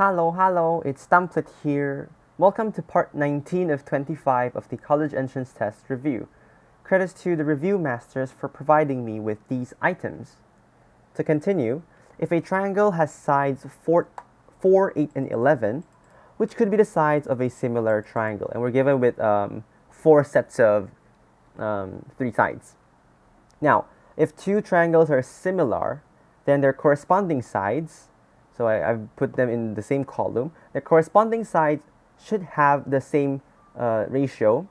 Hello, it's Dumplet here. Welcome to part 19 of 25 of the College Entrance Test Review. Credits to the review masters for providing me with these items. To continue, if a triangle has sides 4, 8, and 11, which could be the sides of a similar triangle, and we're given with 4 sets of 3 sides. Now, if two triangles are similar, then their corresponding sides, so I've put them in the same column, their corresponding sides should have the same ratio.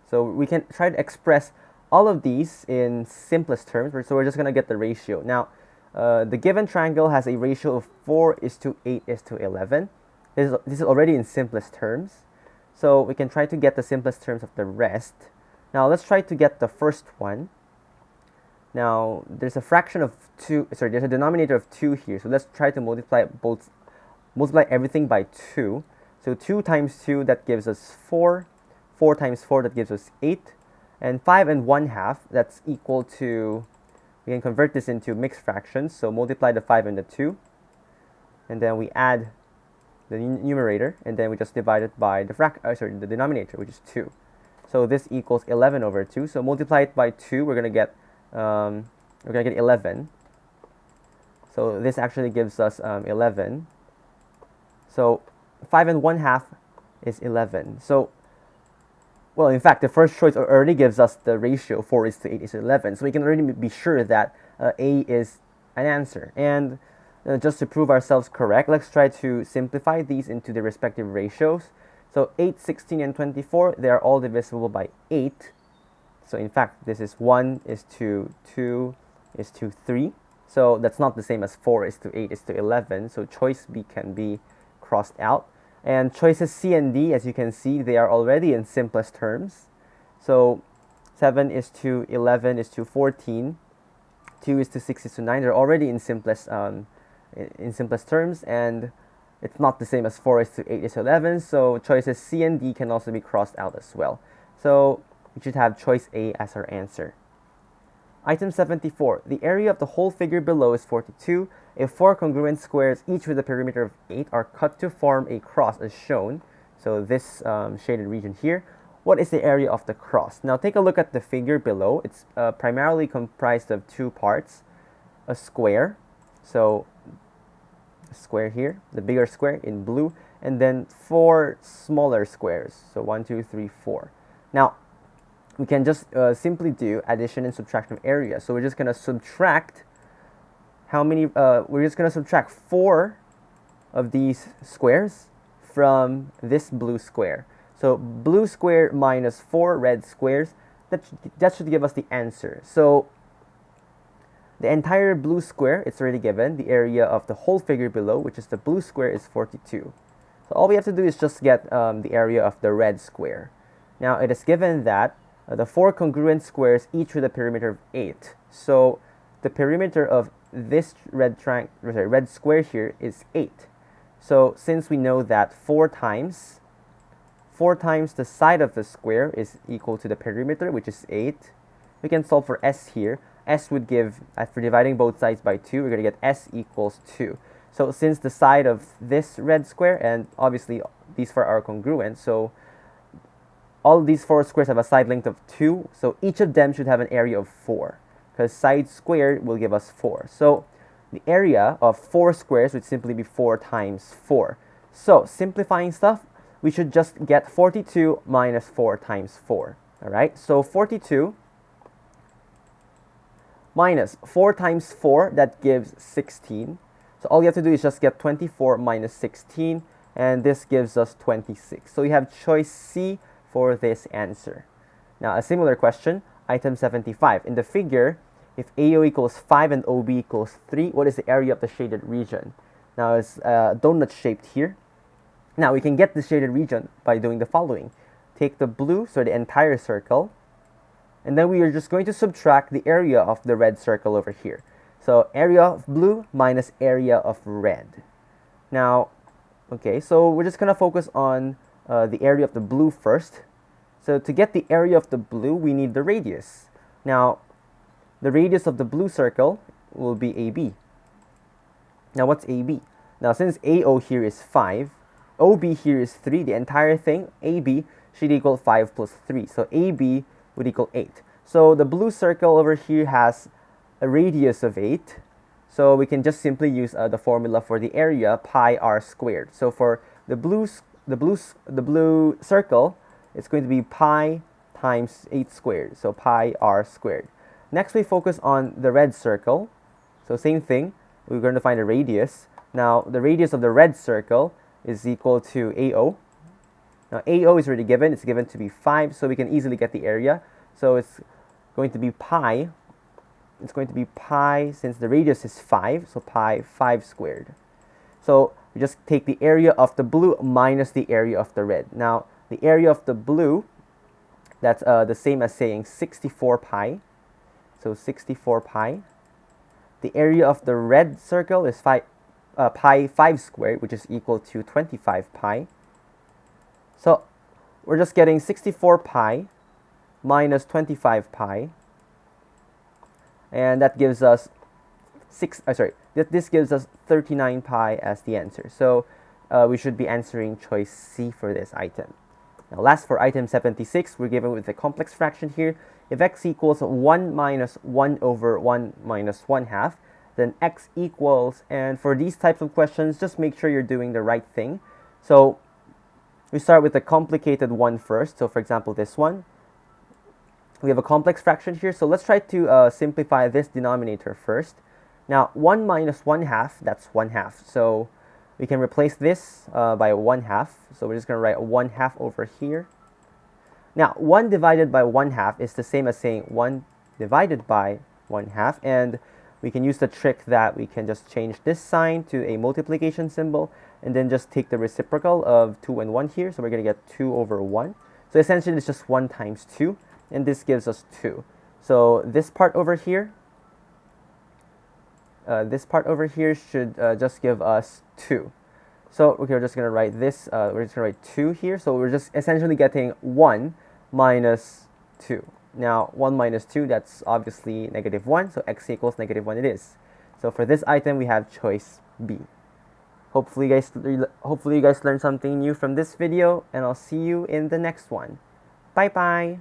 So we can try to express all of these in simplest terms, so we're just going to get the ratio. Now, the given triangle has a ratio of 4:8:11. This is already in simplest terms, so we can try to get the simplest terms of the rest. Now, let's try to get the first one. Now, there's a fraction of 2, there's a denominator of 2 here, so let's try to multiply everything by 2. So 2 times 2, that gives us 4, 4 times 4, that gives us 8, and 5 and 1/2, that's equal to, we can convert this into mixed fractions, so multiply the 5 and the 2, and then we add the numerator, and then we just divide it by the denominator, which is 2. So this equals 11 over 2, so multiply it by 2, we're going to get 11. So this actually gives us 11. So 5 and 1/2 is 11. So, well, in fact, the first choice already gives us the ratio 4:8:11. So we can already be sure that A is an answer. And just to prove ourselves correct, let's try to simplify these into the respective ratios. So 8, 16, and 24, they are all divisible by 8. So in fact, this is 1:2:3. So that's not the same as 4:8:11. So choice B can be crossed out. And choices C and D, as you can see, they are already in simplest terms. So 7:11:14, 2:6:9. They're already in simplest terms, and it's not the same as 4:8:11. So choices C and D can also be crossed out as well. So we should have choice A as our answer. Item 74. The area of the whole figure below is 42. If 4 congruent squares, each with a perimeter of 8, are cut to form a cross as shown, so this shaded region here, what is the area of the cross? Now take a look at the figure below. It's primarily comprised of 2 parts. A square, so a square here, the bigger square in blue, and then 4 smaller squares, so 1, 2, 3, 4. Now, we can just simply do addition and subtraction of area. So we're just going to subtract we're just going to subtract 4 of these squares from this blue square. So blue square minus 4 red squares, that should give us the answer. So the entire blue square, it's already given. The area of the whole figure below, which is the blue square, is 42. So all we have to do is just get the area of the red square. Now it is given that the 4 congruent squares, each with a perimeter of 8. So the perimeter of this red square here is 8. So since we know that 4 times the side of the square is equal to the perimeter, which is 8, we can solve for S here. S would give, after dividing both sides by 2, we're going to get S equals 2. So since the side of this red square, and obviously these 4 are congruent, so all these 4 squares have a side length of 2, so each of them should have an area of 4, because side squared will give us 4. So the area of 4 squares would simply be 4 times 4. So simplifying stuff, we should just get 42 minus 4 times 4. Alright, so 42 minus 4 times 4, that gives 16. So all you have to do is just get 24 minus 16, and this gives us 26. So we have choice C for this answer. Now, a similar question, item 75. In the figure, if AO equals 5 and OB equals 3, what is the area of the shaded region? Now, it's donut shaped here. Now, we can get the shaded region by doing the following. Take the blue, so the entire circle, and then we are just going to subtract the area of the red circle over here. So, area of blue minus area of red. Now, okay, so we're just going to focus on the area of the blue first. So to get the area of the blue, we need the radius. Now, the radius of the blue circle will be AB. Now, what's AB? Now, since AO here is 5, OB here is 3, the entire thing, AB, should equal 5 plus 3. So AB would equal 8. So the blue circle over here has a radius of 8. So we can just simply use the formula for the area, pi r squared. So for the blue circle, it's going to be pi times 8 squared. So pi r squared. Next, we focus on the red circle. So same thing, we're going to find a radius. Now, the radius of the red circle is equal to AO. Now, AO is already given. It's given to be 5, so we can easily get the area. So it's going to be pi. It's going to be pi, since the radius is 5, so pi 5 squared. So we just take the area of the blue minus the area of the red. Now, the area of the blue, that's the same as saying 64 pi. So 64 pi. The area of the red circle is pi 5 squared, which is equal to 25 pi. So we're just getting 64 pi minus 25 pi. And that gives us this gives us 39 pi as the answer. So we should be answering choice C for this item. Now, last, for item 76, we're given with a complex fraction here. If x equals 1 minus 1 over 1 minus 1 half, then x equals, and for these types of questions, just make sure you're doing the right thing. So we start with the complicated one first. So for example, this one. We have a complex fraction here, so let's try to simplify this denominator first. Now, 1 minus 1 half, that's 1 half. So we can replace this by 1 half. So we're just going to write 1 half over here. Now, 1 divided by 1 half is the same as saying 1 divided by 1 half. And we can use the trick that we can just change this sign to a multiplication symbol and then just take the reciprocal of 2 and 1 here. So we're going to get 2 over 1. So essentially, it's just 1 times 2. And this gives us 2. So this part over here should just give us 2. So okay, we're just going to write this, we're just going to write 2 here. So we're just essentially getting 1 minus 2. Now, 1 minus 2, that's obviously negative 1. So x equals negative 1 it is. So for this item, we have choice B. Hopefully you guys learned something new from this video, and I'll see you in the next one. Bye-bye.